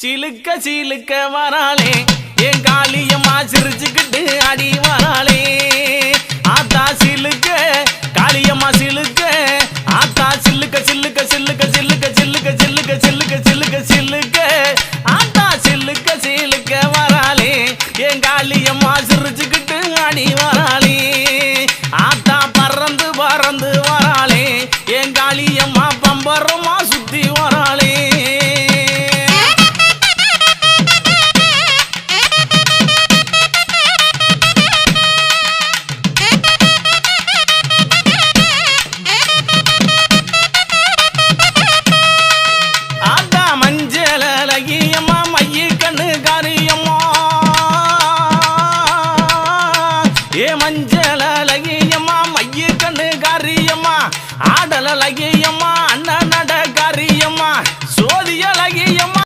சிலுக்க சிலுக்க வராளே என் காளியம்மா சிரிச்சுக்கிட்டு அடி வராளே ஆத்தா சிலுக்க காளியம்மா சிலுக்க ஆத்தா சில்லுக்க சில்லுக்க சில்லுக்க சில்லுக்க சில்லுக்க சில்லுக்க சில்லுக்க சில்லுக்க சில்லு